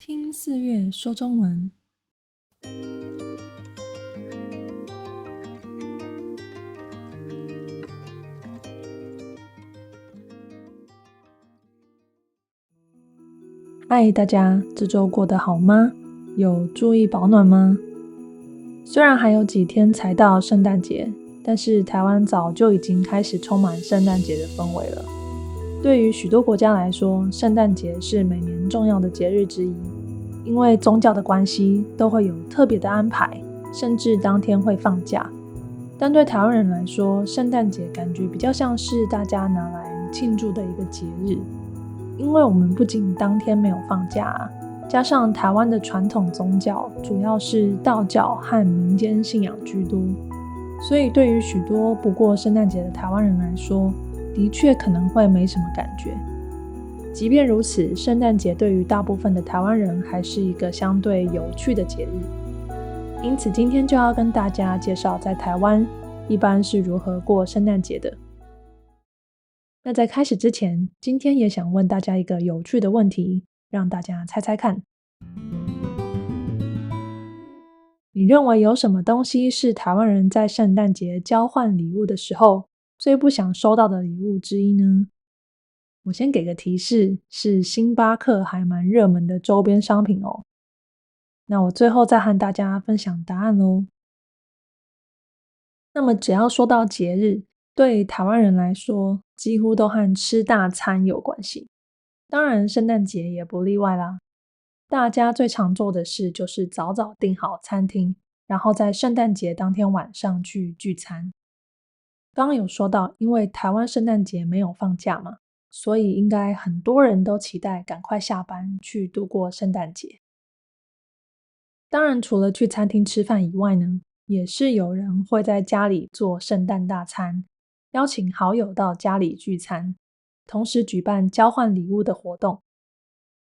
听四月说中文。嗨，大家，这周过得好吗？有注意保暖吗？虽然还有几天才到圣诞节，但是台湾早就已经开始充满圣诞节的氛围了。对于许多国家来说，圣诞节是每年重要的节日之一，因为宗教的关系，都会有特别的安排，甚至当天会放假。但对台湾人来说，圣诞节感觉比较像是大家拿来庆祝的一个节日，因为我们不仅当天没有放假，加上台湾的传统宗教主要是道教和民间信仰居多，所以对于许多不过圣诞节的台湾人来说，的确可能会没什么感觉。即便如此，圣诞节对于大部分的台湾人还是一个相对有趣的节日。因此今天就要跟大家介绍在台湾一般是如何过圣诞节的。那在开始之前，今天也想问大家一个有趣的问题，让大家猜猜看。你认为有什么东西是台湾人在圣诞节交换礼物的时候最不想收到的礼物之一呢？我先给个提示，是星巴克还蛮热门的周边商品哦。那我最后再和大家分享答案咯。那么只要说到节日，对台湾人来说，几乎都和吃大餐有关系。当然，圣诞节也不例外啦。大家最常做的事就是早早订好餐厅，然后在圣诞节当天晚上去聚餐。刚刚有说到，因为台湾圣诞节没有放假嘛，所以应该很多人都期待赶快下班去度过圣诞节。当然，除了去餐厅吃饭以外呢，也是有人会在家里做圣诞大餐，邀请好友到家里聚餐，同时举办交换礼物的活动，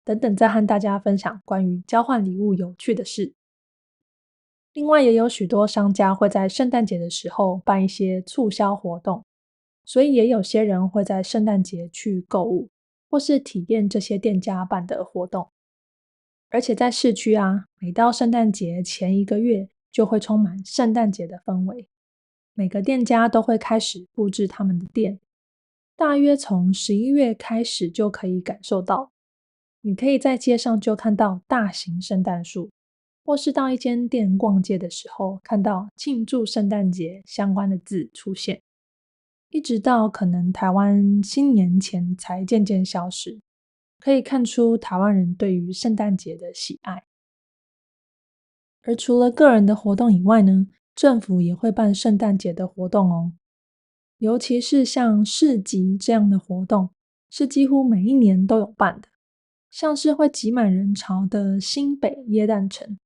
等等，再和大家分享关于交换礼物有趣的事。另外，也有许多商家会在圣诞节的时候办一些促销活动，所以也有些人会在圣诞节去购物，或是体验这些店家办的活动。而且在市区啊，每到圣诞节前一个月，就会充满圣诞节的氛围。每个店家都会开始布置他们的店，大约从11月开始就可以感受到。你可以在街上就看到大型圣诞树，或是到一间店逛街的时候，看到庆祝圣诞节相关的字出现，一直到可能台湾新年前才渐渐消失。可以看出台湾人对于圣诞节的喜爱。而除了个人的活动以外呢，政府也会办圣诞节的活动哦。尤其是像市集这样的活动，是几乎每一年都有办的。像是会挤满人潮的新北耶诞城，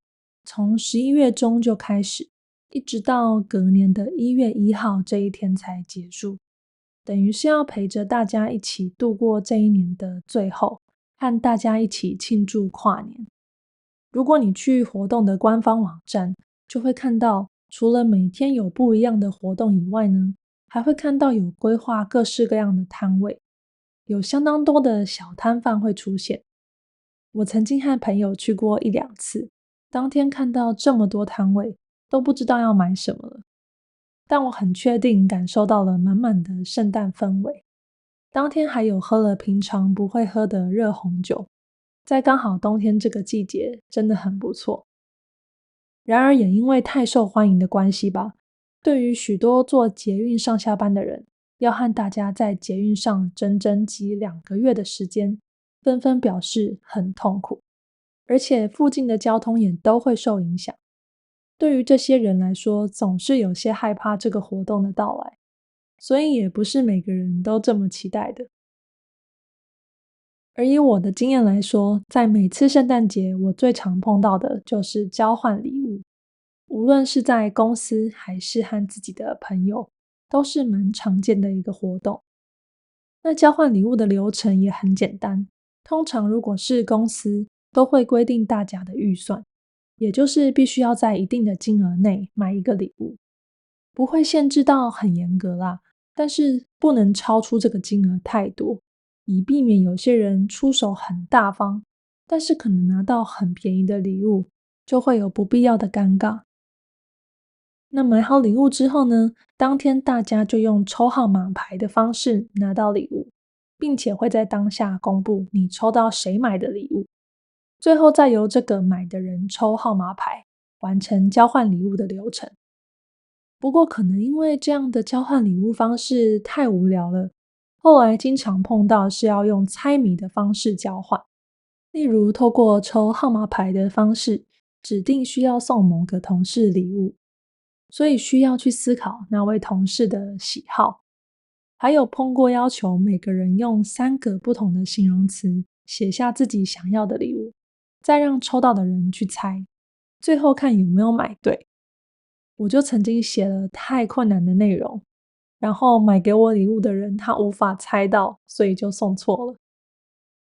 从11月中就开始，一直到隔年的1月1号这一天才结束，等于是要陪着大家一起度过这一年的最后，和大家一起庆祝跨年。如果你去活动的官方网站，就会看到除了每天有不一样的活动以外呢，还会看到有规划各式各样的摊位，有相当多的小摊贩会出现。我曾经和朋友去过1-2次，当天看到这么多摊位，都不知道要买什么了。但我很确定感受到了满满的圣诞氛围。当天还有喝了平常不会喝的热红酒，在刚好冬天这个季节，真的很不错。然而也因为太受欢迎的关系吧，对于许多坐捷运上下班的人，要和大家在捷运上整整挤2个月的时间，纷纷表示很痛苦，而且附近的交通也都会受影响。对于这些人来说，总是有些害怕这个活动的到来，所以也不是每个人都这么期待的。而以我的经验来说，在每次圣诞节，我最常碰到的就是交换礼物。无论是在公司还是和自己的朋友，都是蛮常见的一个活动。那交换礼物的流程也很简单，通常如果是公司，都会规定大家的预算，也就是必须要在一定的金额内买一个礼物，不会限制到很严格啦，但是不能超出这个金额太多，以避免有些人出手很大方，但是可能拿到很便宜的礼物，就会有不必要的尴尬。那买好礼物之后呢，当天大家就用抽号码牌的方式拿到礼物，并且会在当下公布你抽到谁买的礼物，最后再由这个买的人抽号码牌，完成交换礼物的流程。不过可能因为这样的交换礼物方式太无聊了，后来经常碰到是要用猜谜的方式交换，例如透过抽号码牌的方式，指定需要送某个同事礼物，所以需要去思考那位同事的喜好，还有碰过要求每个人用3个不同的形容词写下自己想要的礼物，再让抽到的人去猜，最后看有没有买对。我就曾经写了太困难的内容，然后买给我礼物的人他无法猜到，所以就送错了。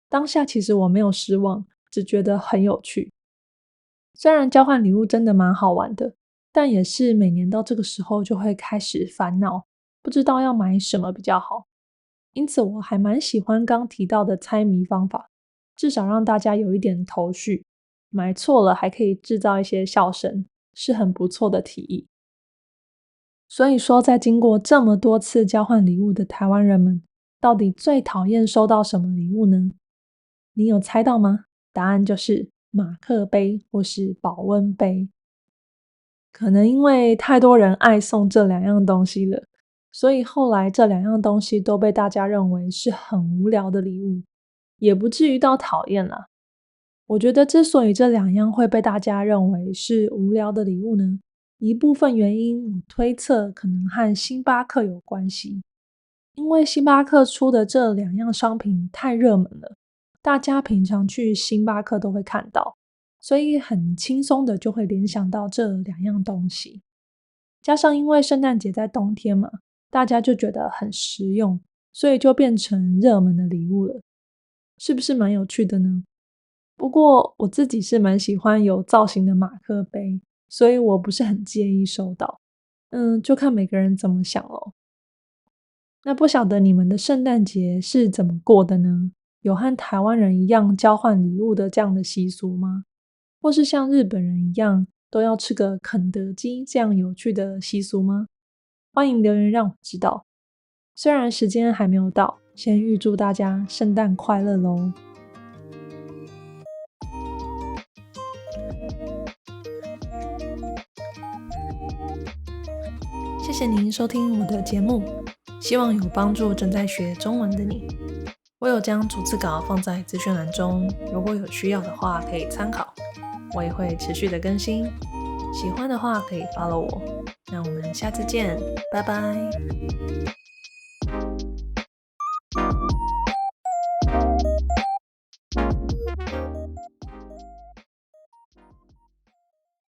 当下其实我没有失望，只觉得很有趣。虽然交换礼物真的蛮好玩的，但也是每年到这个时候就会开始烦恼，不知道要买什么比较好。因此我还蛮喜欢刚提到的猜谜方法，至少让大家有一点头绪，买错了还可以制造一些笑声，是很不错的提议。所以说，在经过这么多次交换礼物的台湾人们，到底最讨厌收到什么礼物呢？你有猜到吗？答案就是马克杯或是保温杯。可能因为太多人爱送这2样东西了，所以后来这2样东西都被大家认为是很无聊的礼物，也不至于到讨厌啦。我觉得之所以这2样会被大家认为是无聊的礼物呢，一部分原因我推测可能和星巴克有关系。因为星巴克出的这2样商品太热门了，大家平常去星巴克都会看到，所以很轻松的就会联想到这2样东西。加上因为圣诞节在冬天嘛，大家就觉得很实用，所以就变成热门的礼物了。是不是蛮有趣的呢？不过我自己是蛮喜欢有造型的马克杯，所以我不是很介意收到。就看每个人怎么想咯。那不晓得你们的圣诞节是怎么过的呢？有和台湾人一样交换礼物的这样的习俗吗？或是像日本人一样都要吃个肯德基这样有趣的习俗吗？欢迎留言让我知道。虽然时间还没有到，先预祝大家圣诞快乐咯。谢谢您收听我的节目，希望有帮助正在学中文的你。我有将逐字稿放在资讯栏中，如果有需要的话可以参考。我也会持续的更新，喜欢的话可以 follow 我。那我们下次见，拜拜。